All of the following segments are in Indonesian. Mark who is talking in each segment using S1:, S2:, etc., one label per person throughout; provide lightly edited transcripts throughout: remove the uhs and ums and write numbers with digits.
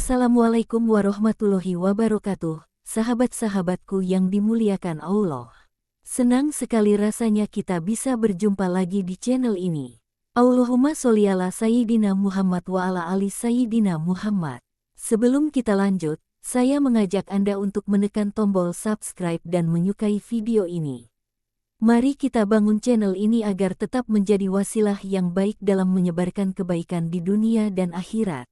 S1: Assalamualaikum warahmatullahi wabarakatuh, sahabat-sahabatku yang dimuliakan Allah. Senang sekali rasanya kita bisa berjumpa lagi di channel ini. Allahumma sholli ala Sayyidina Muhammad wa ala ali Sayyidina Muhammad. Sebelum kita lanjut, saya mengajak Anda untuk menekan tombol subscribe dan menyukai video ini. Mari kita bangun channel ini agar tetap menjadi wasilah yang baik dalam menyebarkan kebaikan di dunia dan akhirat.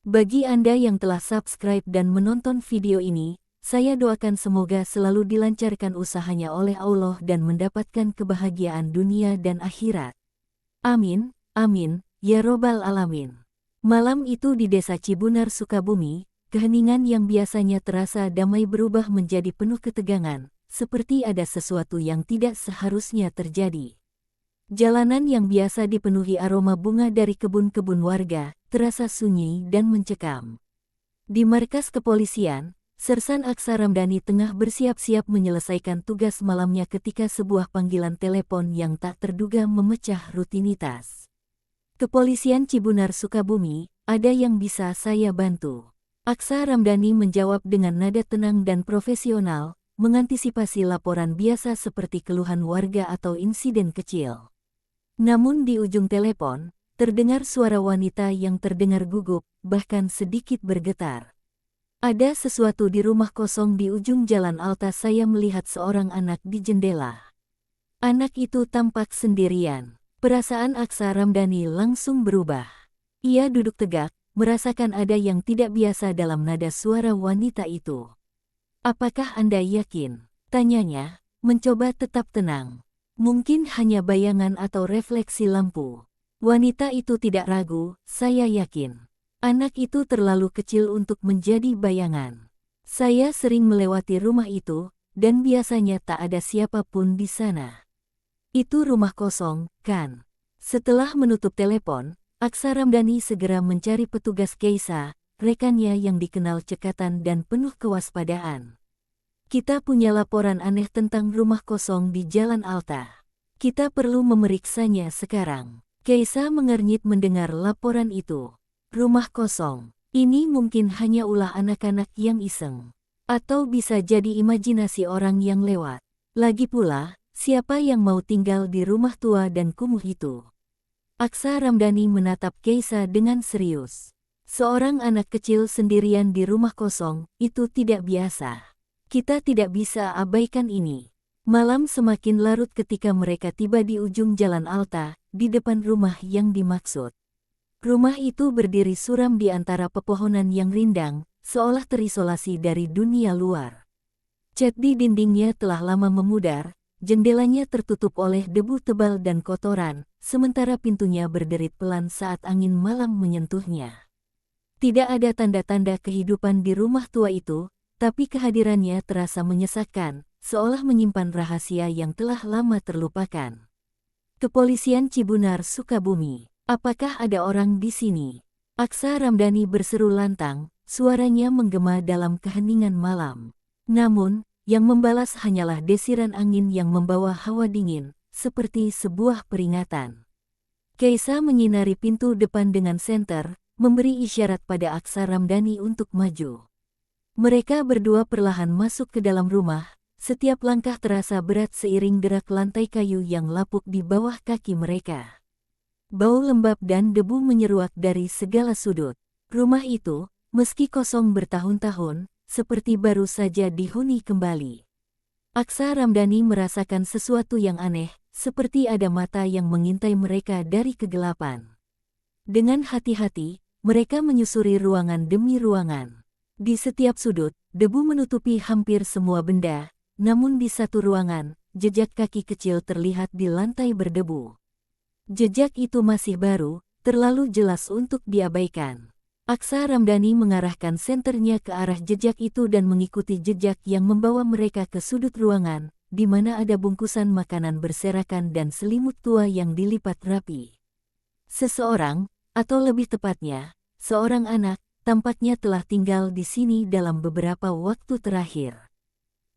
S1: Bagi Anda yang telah subscribe dan menonton video ini, saya doakan semoga selalu dilancarkan usahanya oleh Allah dan mendapatkan kebahagiaan dunia dan akhirat. Amin, amin, ya robbal alamin. Malam itu di Desa Cibunar, Sukabumi, keheningan yang biasanya terasa damai berubah menjadi penuh ketegangan, seperti ada sesuatu yang tidak seharusnya terjadi. Jalanan yang biasa dipenuhi aroma bunga dari kebun-kebun warga, terasa sunyi dan mencekam. Di markas kepolisian, Sersan Aksa Ramdhani tengah bersiap-siap menyelesaikan tugas malamnya ketika sebuah panggilan telepon yang tak terduga memecah rutinitas. Kepolisian Cibunar, Sukabumi, ada yang bisa saya bantu? Aksa Ramdhani menjawab dengan nada tenang dan profesional, mengantisipasi laporan biasa seperti keluhan warga atau insiden kecil. Namun di ujung telepon, terdengar suara wanita yang terdengar gugup, bahkan sedikit bergetar. Ada sesuatu di rumah kosong di ujung jalan Alta. Saya melihat seorang anak di jendela. Anak itu tampak sendirian. Perasaan Aksa Ramdhani langsung berubah. Ia duduk tegak, merasakan ada yang tidak biasa dalam nada suara wanita itu. "Apakah Anda yakin?" tanyanya, mencoba tetap tenang. Mungkin hanya bayangan atau refleksi lampu. Wanita itu tidak ragu, "Saya yakin. Anak itu terlalu kecil untuk menjadi bayangan. Saya sering melewati rumah itu, dan biasanya tak ada siapapun di sana." "Itu rumah kosong, kan?" Setelah menutup telepon, Aksa Ramdhani segera mencari petugas Keisa, rekannya yang dikenal cekatan dan penuh kewaspadaan. "Kita punya laporan aneh tentang rumah kosong di Jalan Alta. Kita perlu memeriksanya sekarang." Keisa mengernyit mendengar laporan itu. Rumah kosong. Ini mungkin hanya ulah anak-anak yang iseng. Atau bisa jadi imajinasi orang yang lewat. Lagi pula, siapa yang mau tinggal di rumah tua dan kumuh itu? Aksa Ramdhani menatap Keisa dengan serius. Seorang anak kecil sendirian di rumah kosong, itu tidak biasa. Kita tidak bisa abaikan ini. Malam semakin larut ketika mereka tiba di ujung Jalan Alta, di depan rumah yang dimaksud. Rumah itu berdiri suram di antara pepohonan yang rindang, seolah terisolasi dari dunia luar. Cat di dindingnya telah lama memudar, jendelanya tertutup oleh debu tebal dan kotoran, sementara pintunya berderit pelan saat angin malam menyentuhnya. Tidak ada tanda-tanda kehidupan di rumah tua itu, tapi kehadirannya terasa menyesakkan, seolah menyimpan rahasia yang telah lama terlupakan. Kepolisian Cibunar, Sukabumi. "Apakah ada orang di sini?" Aksa Ramdhani berseru lantang, suaranya menggema dalam keheningan malam. Namun, yang membalas hanyalah desiran angin yang membawa hawa dingin, seperti sebuah peringatan. Keisa menyinari pintu depan dengan senter, memberi isyarat pada Aksa Ramdhani untuk maju. Mereka berdua perlahan masuk ke dalam rumah. Setiap langkah terasa berat seiring derak lantai kayu yang lapuk di bawah kaki mereka. Bau lembab dan debu menyeruak dari segala sudut. Rumah itu, meski kosong bertahun-tahun, seperti baru saja dihuni kembali. Aksa Ramdhani merasakan sesuatu yang aneh, seperti ada mata yang mengintai mereka dari kegelapan. Dengan hati-hati, mereka menyusuri ruangan demi ruangan. Di setiap sudut, debu menutupi hampir semua benda. Namun di satu ruangan, jejak kaki kecil terlihat di lantai berdebu. Jejak itu masih baru, terlalu jelas untuk diabaikan. Aksa Ramdhani mengarahkan senternya ke arah jejak itu dan mengikuti jejak yang membawa mereka ke sudut ruangan, di mana ada bungkusan makanan berserakan dan selimut tua yang dilipat rapi. Seseorang, atau lebih tepatnya, seorang anak, tampaknya telah tinggal di sini dalam beberapa waktu terakhir.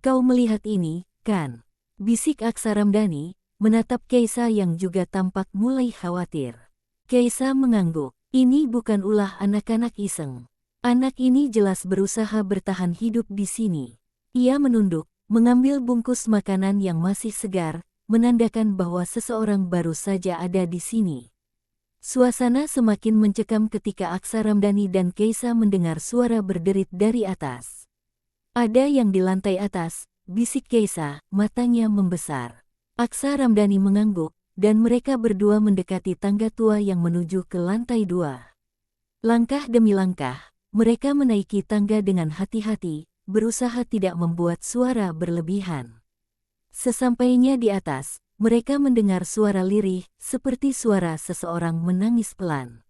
S1: "Kau melihat ini, kan?" bisik Aksa Ramdhani, menatap Keisa yang juga tampak mulai khawatir. Keisa mengangguk. "Ini bukan ulah anak-anak iseng. Anak ini jelas berusaha bertahan hidup di sini. Ia menunduk, mengambil bungkus makanan yang masih segar, menandakan bahwa seseorang baru saja ada di sini. Suasana semakin mencekam ketika Aksa Ramdhani dan Keisa mendengar suara berderit dari atas. Ada yang di lantai atas, bisik Keisa, matanya membesar. Aksa Ramdhani mengangguk, dan mereka berdua mendekati tangga tua yang menuju ke lantai 2. Langkah demi langkah, mereka menaiki tangga dengan hati-hati, berusaha tidak membuat suara berlebihan. Sesampainya di atas, mereka mendengar suara lirih, seperti suara seseorang menangis pelan.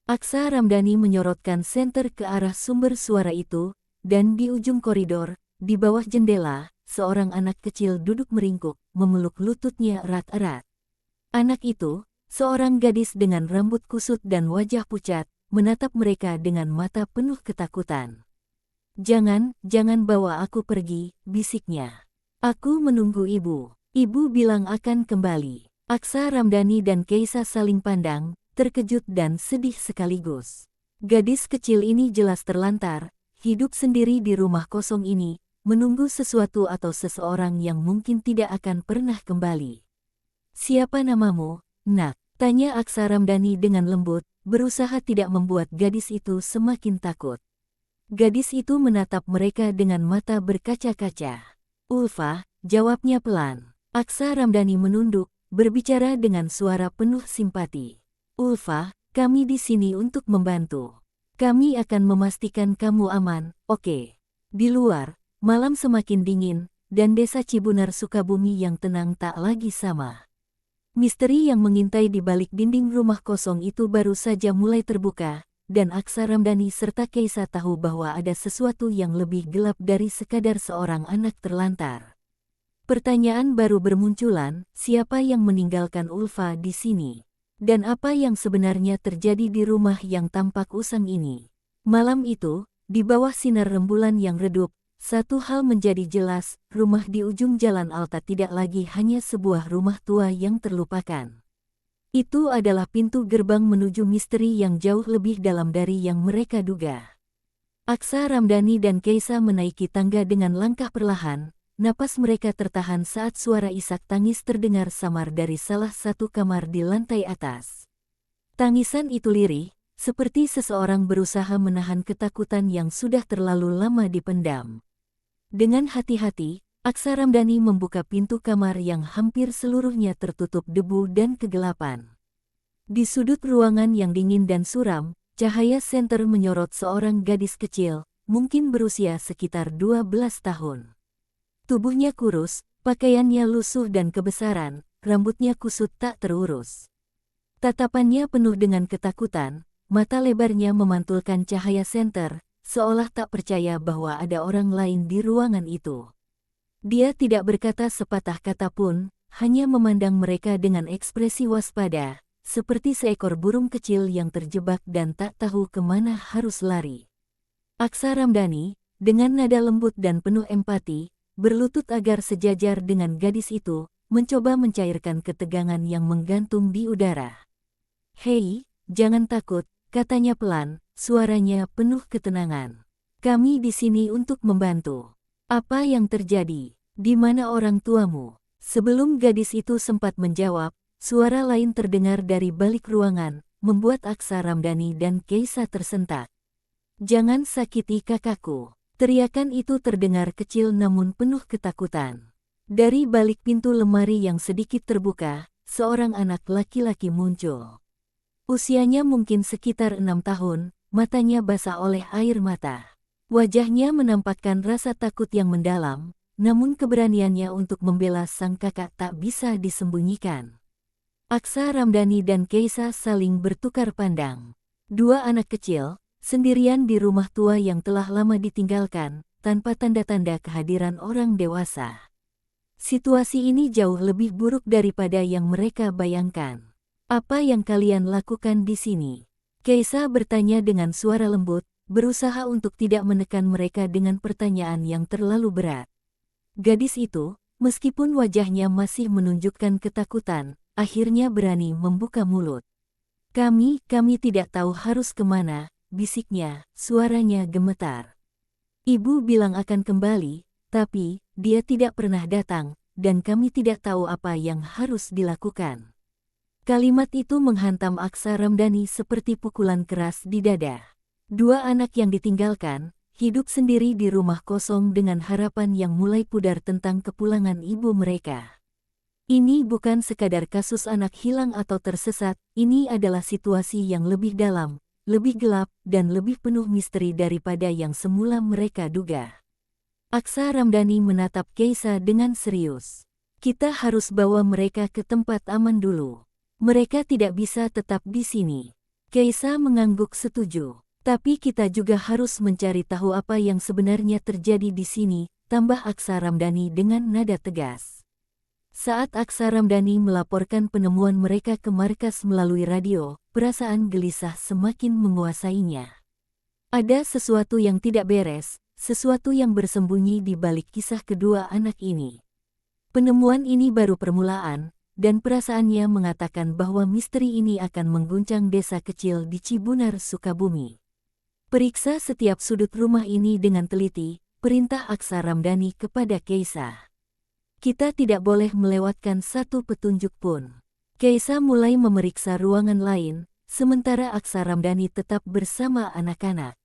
S1: Aksa Ramdhani menyorotkan senter ke arah sumber suara itu, dan di ujung koridor, di bawah jendela, seorang anak kecil duduk meringkuk, memeluk lututnya erat-erat. Anak itu, seorang gadis dengan rambut kusut dan wajah pucat, menatap mereka dengan mata penuh ketakutan. Jangan bawa aku pergi," bisiknya. "Aku menunggu ibu. Ibu bilang akan kembali." Aksa Ramdhani dan Keisa saling pandang, terkejut dan sedih sekaligus. Gadis kecil ini jelas terlantar, hidup sendiri di rumah kosong ini, menunggu sesuatu atau seseorang yang mungkin tidak akan pernah kembali. "Siapa namamu, Nak?" tanya Aksa Ramdhani dengan lembut, berusaha tidak membuat gadis itu semakin takut. Gadis itu menatap mereka dengan mata berkaca-kaca. "Ulfa," jawabnya pelan. Aksa Ramdhani menunduk, berbicara dengan suara penuh simpati. "Ulfa, kami di sini untuk membantu. Kami akan memastikan kamu aman, oke?" Di luar, malam semakin dingin, dan desa Cibunar Sukabumi yang tenang tak lagi sama. Misteri yang mengintai di balik dinding rumah kosong itu baru saja mulai terbuka, dan Aksa Ramdhani serta Keisa tahu bahwa ada sesuatu yang lebih gelap dari sekadar seorang anak terlantar. Pertanyaan baru bermunculan, siapa yang meninggalkan Ulfa di sini? Dan apa yang sebenarnya terjadi di rumah yang tampak usang ini? Malam itu, di bawah sinar rembulan yang redup, satu hal menjadi jelas, rumah di ujung jalan Alta tidak lagi hanya sebuah rumah tua yang terlupakan. Itu adalah pintu gerbang menuju misteri yang jauh lebih dalam dari yang mereka duga. Aksa Ramdhani dan Keisa menaiki tangga dengan langkah perlahan. Napas mereka tertahan saat suara isak tangis terdengar samar dari salah satu kamar di lantai atas. Tangisan itu lirih, seperti seseorang berusaha menahan ketakutan yang sudah terlalu lama dipendam. Dengan hati-hati, Aksa Ramdhani membuka pintu kamar yang hampir seluruhnya tertutup debu dan kegelapan. Di sudut ruangan yang dingin dan suram, cahaya senter menyorot seorang gadis kecil, mungkin berusia sekitar 12 tahun. Tubuhnya kurus, pakaiannya lusuh dan kebesaran, rambutnya kusut tak terurus. Tatapannya penuh dengan ketakutan, mata lebarnya memantulkan cahaya senter, seolah tak percaya bahwa ada orang lain di ruangan itu. Dia tidak berkata sepatah kata pun, hanya memandang mereka dengan ekspresi waspada, seperti seekor burung kecil yang terjebak dan tak tahu kemana harus lari. Aksa Ramdhani, dengan nada lembut dan penuh empati, berlutut agar sejajar dengan gadis itu, mencoba mencairkan ketegangan yang menggantung di udara. "Hei, jangan takut," katanya pelan, suaranya penuh ketenangan. "Kami di sini untuk membantu." "Apa yang terjadi? Di mana orang tuamu?" Sebelum gadis itu sempat menjawab, suara lain terdengar dari balik ruangan, membuat Aksa Ramdhani dan Keisa tersentak. "Jangan sakiti kakakku." Teriakan itu terdengar kecil namun penuh ketakutan. Dari balik pintu lemari yang sedikit terbuka, seorang anak laki-laki muncul. Usianya mungkin sekitar 6 tahun, matanya basah oleh air mata. Wajahnya menampakkan rasa takut yang mendalam, namun keberaniannya untuk membela sang kakak tak bisa disembunyikan. Aksa Ramdhani dan Keisa saling bertukar pandang. Dua anak kecil, sendirian di rumah tua yang telah lama ditinggalkan, tanpa tanda-tanda kehadiran orang dewasa. Situasi ini jauh lebih buruk daripada yang mereka bayangkan. "Apa yang kalian lakukan di sini?" Keisa bertanya dengan suara lembut, berusaha untuk tidak menekan mereka dengan pertanyaan yang terlalu berat. Gadis itu, meskipun wajahnya masih menunjukkan ketakutan, akhirnya berani membuka mulut. Kami tidak tahu harus kemana," bisiknya, suaranya gemetar. Ibu bilang akan kembali, tapi dia tidak pernah datang, dan kami tidak tahu apa yang harus dilakukan. Kalimat itu menghantam Aksa Ramdhani seperti pukulan keras di dada. Dua anak yang ditinggalkan, hidup sendiri di rumah kosong dengan harapan yang mulai pudar tentang kepulangan ibu mereka. Ini bukan sekadar kasus anak hilang atau tersesat, ini adalah situasi yang lebih dalam, lebih gelap, dan lebih penuh misteri daripada yang semula mereka duga. Aksa Ramdhani menatap Keisa dengan serius. Kita harus bawa mereka ke tempat aman dulu. Mereka tidak bisa tetap di sini. Keisa mengangguk setuju. Tapi kita juga harus mencari tahu apa yang sebenarnya terjadi di sini, tambah Aksa Ramdhani dengan nada tegas. Saat Aksa Ramdhani melaporkan penemuan mereka ke markas melalui radio, perasaan gelisah semakin menguasainya. Ada sesuatu yang tidak beres, sesuatu yang bersembunyi di balik kisah kedua anak ini. Penemuan ini baru permulaan, dan perasaannya mengatakan bahwa misteri ini akan mengguncang desa kecil di Cibunar, Sukabumi. Periksa setiap sudut rumah ini dengan teliti, perintah Aksa Ramdhani kepada Keisa. Kita tidak boleh melewatkan satu petunjuk pun. Keisa mulai memeriksa ruangan lain, sementara Aksa Ramdhani tetap bersama anak-anak.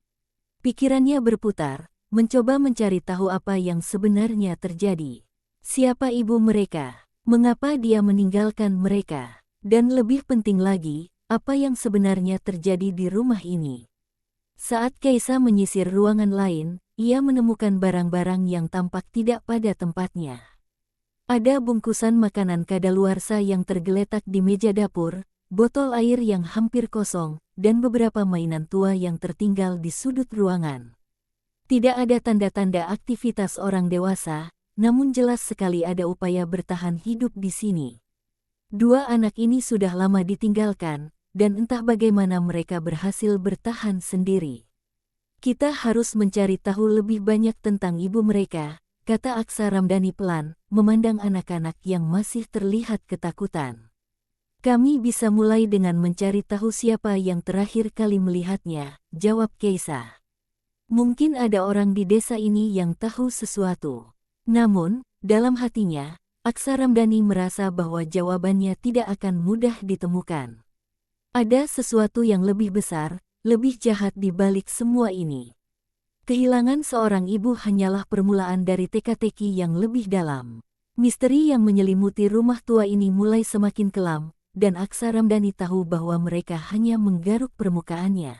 S1: Pikirannya berputar, mencoba mencari tahu apa yang sebenarnya terjadi. Siapa ibu mereka? Mengapa dia meninggalkan mereka? Dan lebih penting lagi, apa yang sebenarnya terjadi di rumah ini? Saat Keisa menyisir ruangan lain, ia menemukan barang-barang yang tampak tidak pada tempatnya. Ada bungkusan makanan kadaluarsa yang tergeletak di meja dapur, botol air yang hampir kosong, dan beberapa mainan tua yang tertinggal di sudut ruangan. Tidak ada tanda-tanda aktivitas orang dewasa, namun jelas sekali ada upaya bertahan hidup di sini. Dua anak ini sudah lama ditinggalkan, dan entah bagaimana mereka berhasil bertahan sendiri. Kita harus mencari tahu lebih banyak tentang ibu mereka, kata Aksa Ramdhani pelan, memandang anak-anak yang masih terlihat ketakutan. Kami bisa mulai dengan mencari tahu siapa yang terakhir kali melihatnya, jawab Keisa. Mungkin ada orang di desa ini yang tahu sesuatu. Namun, dalam hatinya, Aksa Ramdhani merasa bahwa jawabannya tidak akan mudah ditemukan. Ada sesuatu yang lebih besar, lebih jahat di balik semua ini. Kehilangan seorang ibu hanyalah permulaan dari teka-teki yang lebih dalam. Misteri yang menyelimuti rumah tua ini mulai semakin kelam, dan Aksa Ramdhani tahu bahwa mereka hanya menggaruk permukaannya.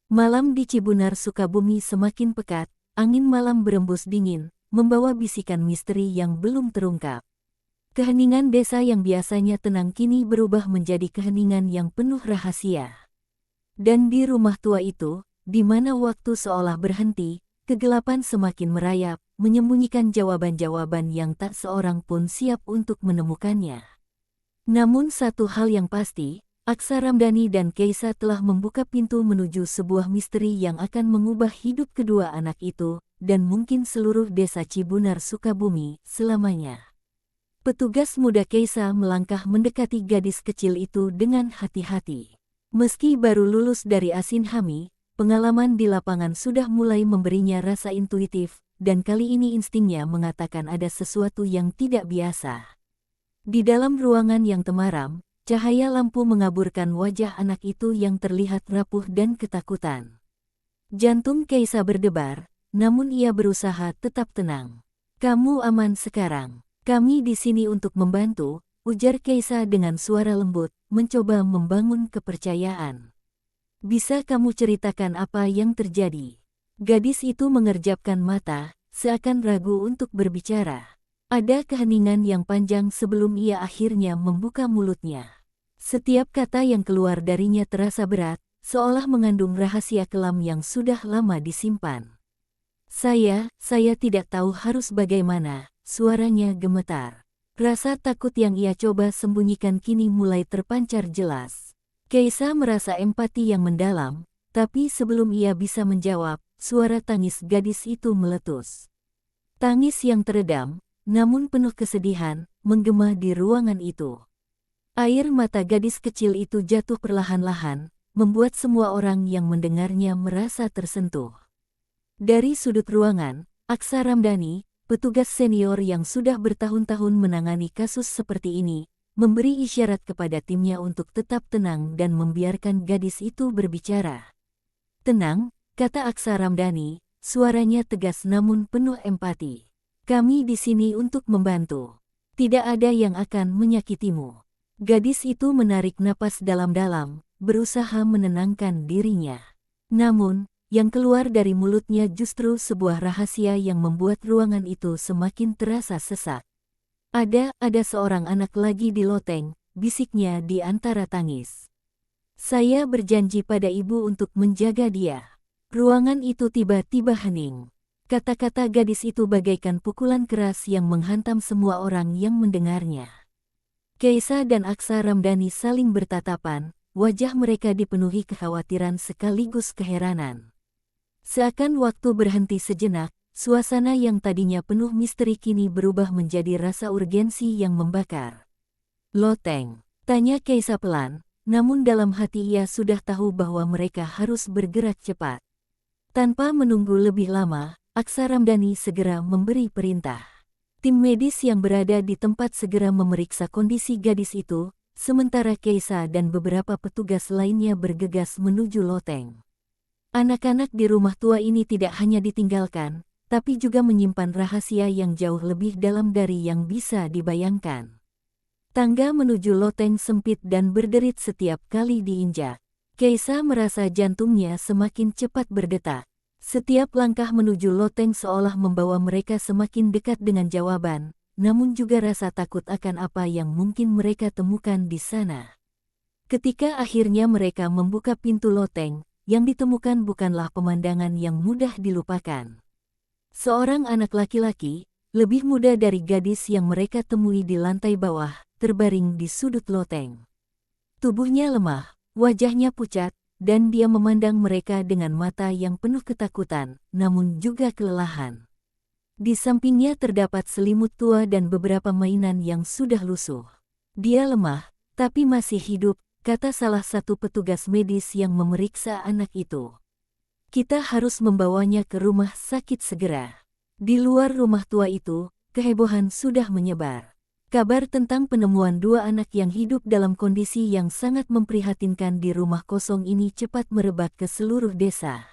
S1: Malam di Cibunar, Sukabumi semakin pekat, angin malam berembus dingin, membawa bisikan misteri yang belum terungkap. Keheningan desa yang biasanya tenang kini berubah menjadi keheningan yang penuh rahasia. Dan di rumah tua itu, di mana waktu seolah berhenti, kegelapan semakin merayap, menyembunyikan jawaban-jawaban yang tak seorang pun siap untuk menemukannya. Namun satu hal yang pasti, Aksa Ramdhani dan Keisa telah membuka pintu menuju sebuah misteri yang akan mengubah hidup kedua anak itu, dan mungkin seluruh desa Cibunar, Sukabumi, selamanya. Petugas muda Keisa melangkah mendekati gadis kecil itu dengan hati-hati. Meski baru lulus dari Asinhami, pengalaman di lapangan sudah mulai memberinya rasa intuitif, dan kali ini instingnya mengatakan ada sesuatu yang tidak biasa. Di dalam ruangan yang temaram, cahaya lampu mengaburkan wajah anak itu yang terlihat rapuh dan ketakutan. Jantung Keisa berdebar, namun ia berusaha tetap tenang. Kamu aman sekarang. Kami di sini untuk membantu, ujar Keisa dengan suara lembut, mencoba membangun kepercayaan. Bisa kamu ceritakan apa yang terjadi? Gadis itu mengerjapkan mata, seakan ragu untuk berbicara. Ada keheningan yang panjang sebelum ia akhirnya membuka mulutnya. Setiap kata yang keluar darinya terasa berat, seolah mengandung rahasia kelam yang sudah lama disimpan. Saya tidak tahu harus bagaimana, suaranya gemetar. Rasa takut yang ia coba sembunyikan kini mulai terpancar jelas. Keisa merasa empati yang mendalam, tapi sebelum ia bisa menjawab, suara tangis gadis itu meletus. Tangis yang teredam, namun penuh kesedihan, menggema di ruangan itu. Air mata gadis kecil itu jatuh perlahan-lahan, membuat semua orang yang mendengarnya merasa tersentuh. Dari sudut ruangan, Aksa Ramdhani, petugas senior yang sudah bertahun-tahun menangani kasus seperti ini, memberi isyarat kepada timnya untuk tetap tenang dan membiarkan gadis itu berbicara. "Tenang," kata Aksa Ramdhani, suaranya tegas namun penuh empati. "Kami di sini untuk membantu. Tidak ada yang akan menyakitimu." Gadis itu menarik napas dalam-dalam, berusaha menenangkan dirinya. Namun, yang keluar dari mulutnya justru sebuah rahasia yang membuat ruangan itu semakin terasa sesak. Ada seorang anak lagi di loteng," bisiknya di antara tangis. "Saya berjanji pada ibu untuk menjaga dia." Ruangan itu tiba-tiba hening. Kata-kata gadis itu bagaikan pukulan keras yang menghantam semua orang yang mendengarnya. Kaisa dan Aksa Ramdhani saling bertatapan, wajah mereka dipenuhi kekhawatiran sekaligus keheranan. Seakan waktu berhenti sejenak, suasana yang tadinya penuh misteri kini berubah menjadi rasa urgensi yang membakar. "Loteng?" tanya Kaisa pelan, namun dalam hati ia sudah tahu bahwa mereka harus bergerak cepat. Tanpa menunggu lebih lama, Aksa Ramdhani segera memberi perintah. Tim medis yang berada di tempat segera memeriksa kondisi gadis itu, sementara Kaisa dan beberapa petugas lainnya bergegas menuju loteng. Anak-anak di rumah tua ini tidak hanya ditinggalkan, tapi juga menyimpan rahasia yang jauh lebih dalam dari yang bisa dibayangkan. Tangga menuju loteng sempit dan berderit setiap kali diinjak. Kaisa merasa jantungnya semakin cepat berdetak. Setiap langkah menuju loteng seolah membawa mereka semakin dekat dengan jawaban, namun juga rasa takut akan apa yang mungkin mereka temukan di sana. Ketika akhirnya mereka membuka pintu loteng, yang ditemukan bukanlah pemandangan yang mudah dilupakan. Seorang anak laki-laki, lebih muda dari gadis yang mereka temui di lantai bawah, terbaring di sudut loteng. Tubuhnya lemah, wajahnya pucat, dan dia memandang mereka dengan mata yang penuh ketakutan, namun juga kelelahan. Di sampingnya terdapat selimut tua dan beberapa mainan yang sudah lusuh. "Dia lemah, tapi masih hidup," kata salah satu petugas medis yang memeriksa anak itu. "Kita harus membawanya ke rumah sakit segera." Di luar rumah tua itu, kehebohan sudah menyebar. Kabar tentang penemuan dua anak yang hidup dalam kondisi yang sangat memprihatinkan di rumah kosong ini cepat merebak ke seluruh desa.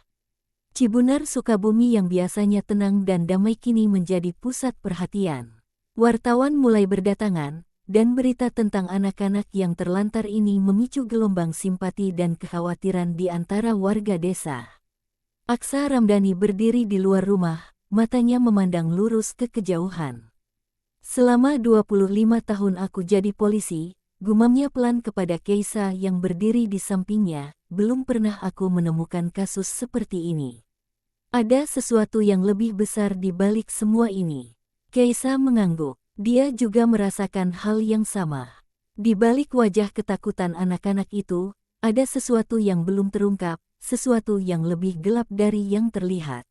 S1: Cibunar Sukabumi yang biasanya tenang dan damai kini menjadi pusat perhatian. Wartawan mulai berdatangan, dan berita tentang anak-anak yang terlantar ini memicu gelombang simpati dan kekhawatiran di antara warga desa. Aksa Ramdhani berdiri di luar rumah, matanya memandang lurus ke kejauhan. "Selama 25 tahun aku jadi polisi," gumamnya pelan kepada Kaisa yang berdiri di sampingnya, "belum pernah aku menemukan kasus seperti ini. Ada sesuatu yang lebih besar di balik semua ini." Kaisa mengangguk. Dia juga merasakan hal yang sama. Di balik wajah ketakutan anak-anak itu, ada sesuatu yang belum terungkap, sesuatu yang lebih gelap dari yang terlihat.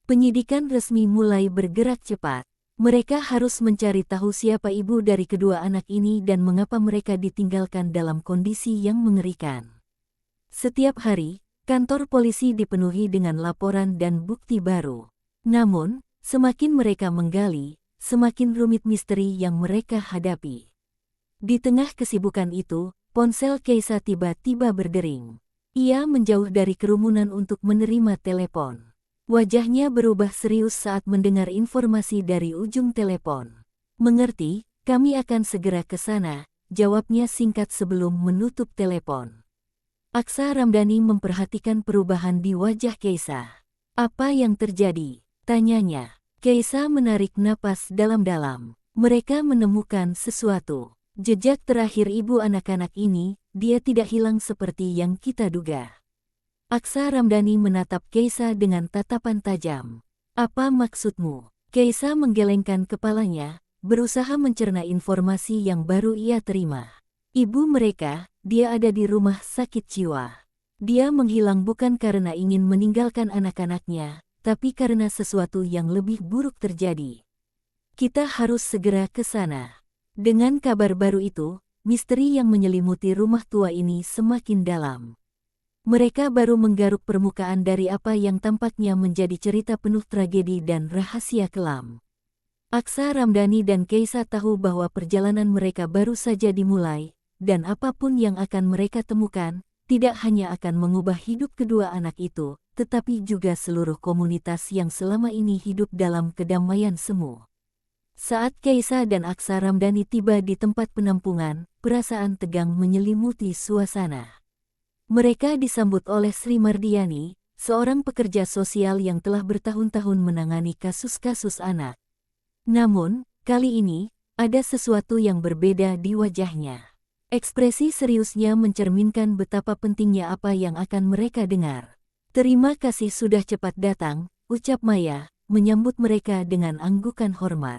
S1: Penyidikan resmi mulai bergerak cepat. Mereka harus mencari tahu siapa ibu dari kedua anak ini dan mengapa mereka ditinggalkan dalam kondisi yang mengerikan. Setiap hari, kantor polisi dipenuhi dengan laporan dan bukti baru. Namun, semakin mereka menggali, semakin rumit misteri yang mereka hadapi. Di tengah kesibukan itu, ponsel Kaisa tiba-tiba berdering. Ia menjauh dari kerumunan untuk menerima telepon. Wajahnya berubah serius saat mendengar informasi dari ujung telepon. "Mengerti, kami akan segera ke sana," jawabnya singkat sebelum menutup telepon. Aksa Ramdhani memperhatikan perubahan di wajah Kaisa. "Apa yang terjadi?" tanyanya. Kaisa menarik napas dalam-dalam. Mereka menemukan sesuatu. Jejak terakhir ibu anak-anak ini, dia tidak hilang seperti yang kita duga. Aksa Ramdhani menatap Kaisa dengan tatapan tajam. "Apa maksudmu?" Kaisa menggelengkan kepalanya, berusaha mencerna informasi yang baru ia terima. "Ibu mereka, dia ada di rumah sakit jiwa. Dia menghilang bukan karena ingin meninggalkan anak-anaknya, tapi karena sesuatu yang lebih buruk terjadi. Kita harus segera ke sana." Dengan kabar baru itu, misteri yang menyelimuti rumah tua ini semakin dalam. Mereka baru menggaruk permukaan dari apa yang tampaknya menjadi cerita penuh tragedi dan rahasia kelam. Aksa Ramdhani dan Keisa tahu bahwa perjalanan mereka baru saja dimulai, dan apapun yang akan mereka temukan, tidak hanya akan mengubah hidup kedua anak itu, tetapi juga seluruh komunitas yang selama ini hidup dalam kedamaian semu. Saat Keisa dan Aksa Ramdhani tiba di tempat penampungan, perasaan tegang menyelimuti suasana. Mereka disambut oleh Sri Mardiani, seorang pekerja sosial yang telah bertahun-tahun menangani kasus-kasus anak. Namun, kali ini, ada sesuatu yang berbeda di wajahnya. Ekspresi seriusnya mencerminkan betapa pentingnya apa yang akan mereka dengar. "Terima kasih sudah cepat datang," ucap Maya, menyambut mereka dengan anggukan hormat.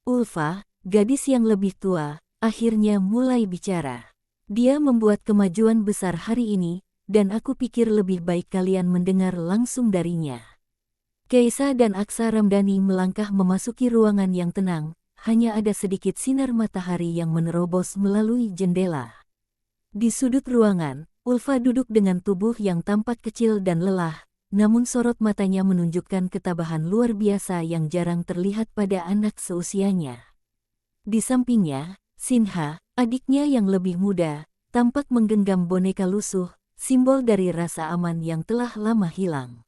S1: Ulfa, gadis yang lebih tua, akhirnya mulai bicara. "Dia membuat kemajuan besar hari ini, dan aku pikir lebih baik kalian mendengar langsung darinya." Keisa dan Aksa Ramdhani melangkah memasuki ruangan yang tenang, hanya ada sedikit sinar matahari yang menerobos melalui jendela. Di sudut ruangan, Ulfa duduk dengan tubuh yang tampak kecil dan lelah, namun sorot matanya menunjukkan ketabahan luar biasa yang jarang terlihat pada anak seusianya. Di sampingnya, Sinha, adiknya yang lebih muda, tampak menggenggam boneka lusuh, simbol dari rasa aman yang telah lama hilang.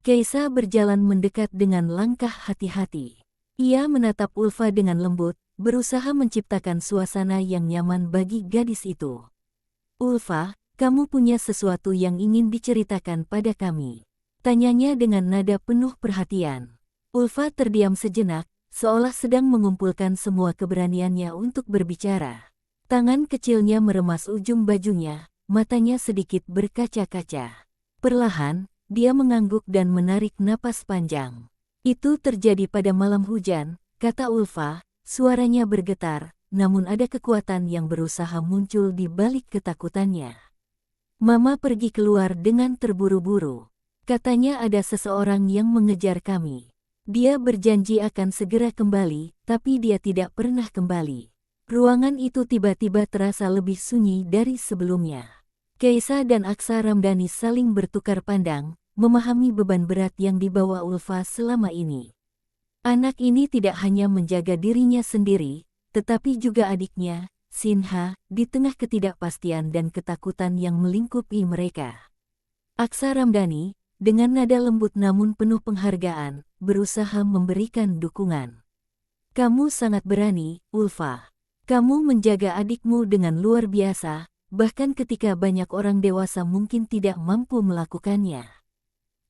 S1: Keisa berjalan mendekat dengan langkah hati-hati. Ia menatap Ulfa dengan lembut, berusaha menciptakan suasana yang nyaman bagi gadis itu. "Ulfa, kamu punya sesuatu yang ingin diceritakan pada kami?" tanyanya dengan nada penuh perhatian. Ulfa terdiam sejenak, seolah sedang mengumpulkan semua keberaniannya untuk berbicara. Tangan kecilnya meremas ujung bajunya, matanya sedikit berkaca-kaca. Perlahan, dia mengangguk dan menarik napas panjang. "Itu terjadi pada malam hujan," kata Ulfa, suaranya bergetar, namun ada kekuatan yang berusaha muncul di balik ketakutannya. "Mama pergi keluar dengan terburu-buru. Katanya ada seseorang yang mengejar kami. Dia berjanji akan segera kembali, tapi dia tidak pernah kembali." Ruangan itu tiba-tiba terasa lebih sunyi dari sebelumnya. Keisa dan Aksa Ramdhani saling bertukar pandang, memahami beban berat yang dibawa Ulfa selama ini. Anak ini tidak hanya menjaga dirinya sendiri, tetapi juga adiknya, Sinha, di tengah ketidakpastian dan ketakutan yang melingkupi mereka. Aksa Ramdhani, dengan nada lembut namun penuh penghargaan, berusaha memberikan dukungan. "Kamu sangat berani, Ulfa. Kamu menjaga adikmu dengan luar biasa, bahkan ketika banyak orang dewasa mungkin tidak mampu melakukannya."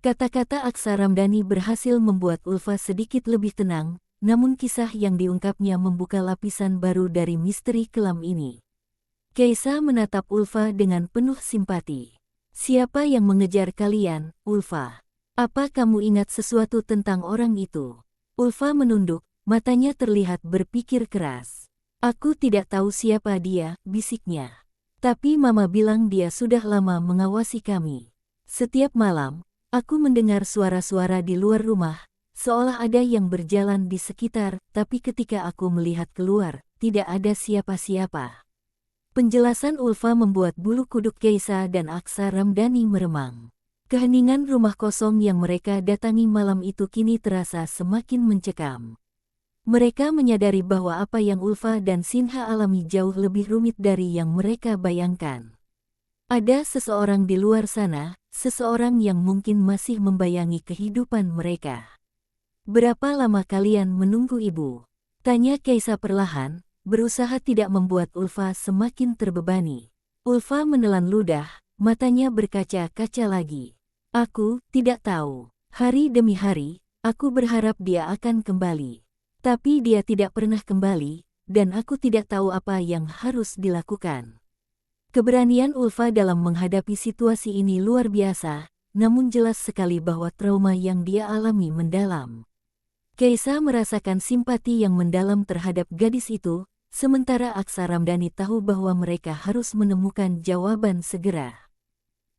S1: Kata-kata Aksa Ramdhani berhasil membuat Ulfa sedikit lebih tenang, namun kisah yang diungkapnya membuka lapisan baru dari misteri kelam ini. Keisa menatap Ulfa dengan penuh simpati. "Siapa yang mengejar kalian, Ulfa? Apa kamu ingat sesuatu tentang orang itu?" Ulfa menunduk, matanya terlihat berpikir keras. "Aku tidak tahu siapa dia," bisiknya. "Tapi Mama bilang dia sudah lama mengawasi kami. Setiap malam, aku mendengar suara-suara di luar rumah, seolah ada yang berjalan di sekitar, tapi ketika aku melihat keluar, tidak ada siapa-siapa." Penjelasan Ulfa membuat bulu kuduk Keisa dan Aksa Ramdhani meremang. Keheningan rumah kosong yang mereka datangi malam itu kini terasa semakin mencekam. Mereka menyadari bahwa apa yang Ulfa dan Sinha alami jauh lebih rumit dari yang mereka bayangkan. Ada seseorang di luar sana, seseorang yang mungkin masih membayangi kehidupan mereka. "Berapa lama kalian menunggu ibu?" tanya Keisa perlahan, berusaha tidak membuat Ulfa semakin terbebani. Ulfa menelan ludah, matanya berkaca-kaca lagi. "Aku tidak tahu. Hari demi hari, aku berharap dia akan kembali. Tapi dia tidak pernah kembali, dan aku tidak tahu apa yang harus dilakukan." Keberanian Ulfa dalam menghadapi situasi ini luar biasa, namun jelas sekali bahwa trauma yang dia alami mendalam. Keisa merasakan simpati yang mendalam terhadap gadis itu, sementara Aksa Ramdhani tahu bahwa mereka harus menemukan jawaban segera.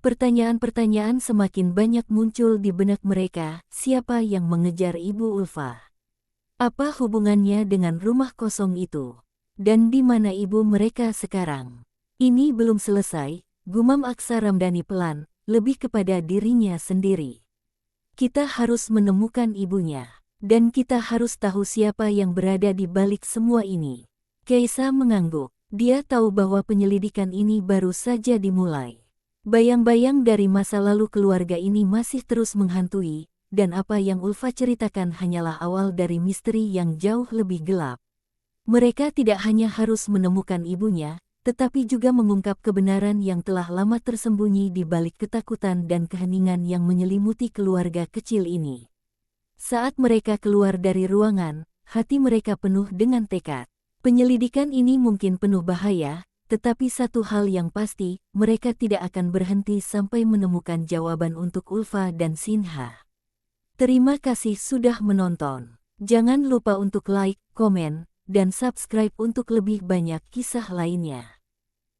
S1: Pertanyaan-pertanyaan semakin banyak muncul di benak mereka. Siapa yang mengejar ibu Ulfa? Apa hubungannya dengan rumah kosong itu? Dan di mana ibu mereka sekarang? Ini belum selesai, gumam Aksa Ramdhani pelan, lebih kepada dirinya sendiri. Kita harus menemukan ibunya. Dan kita harus tahu siapa yang berada di balik semua ini. Kaisa mengangguk. Dia tahu bahwa penyelidikan ini baru saja dimulai. Bayang-bayang dari masa lalu keluarga ini masih terus menghantui, dan apa yang Ulfa ceritakan hanyalah awal dari misteri yang jauh lebih gelap. Mereka tidak hanya harus menemukan ibunya, tetapi juga mengungkap kebenaran yang telah lama tersembunyi di balik ketakutan dan keheningan yang menyelimuti keluarga kecil ini. Saat mereka keluar dari ruangan, hati mereka penuh dengan tekad. Penyelidikan ini mungkin penuh bahaya, tetapi satu hal yang pasti, mereka tidak akan berhenti sampai menemukan jawaban untuk Ulfa dan Sinha. Terima kasih sudah menonton. Jangan lupa untuk like, komen, dan subscribe untuk lebih banyak kisah lainnya.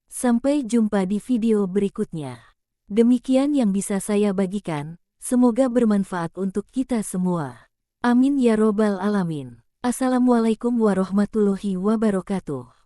S1: Sampai jumpa di video berikutnya. Demikian yang bisa saya bagikan, semoga bermanfaat untuk kita semua. Amin ya robbal alamin. Assalamualaikum warahmatullahi wabarakatuh.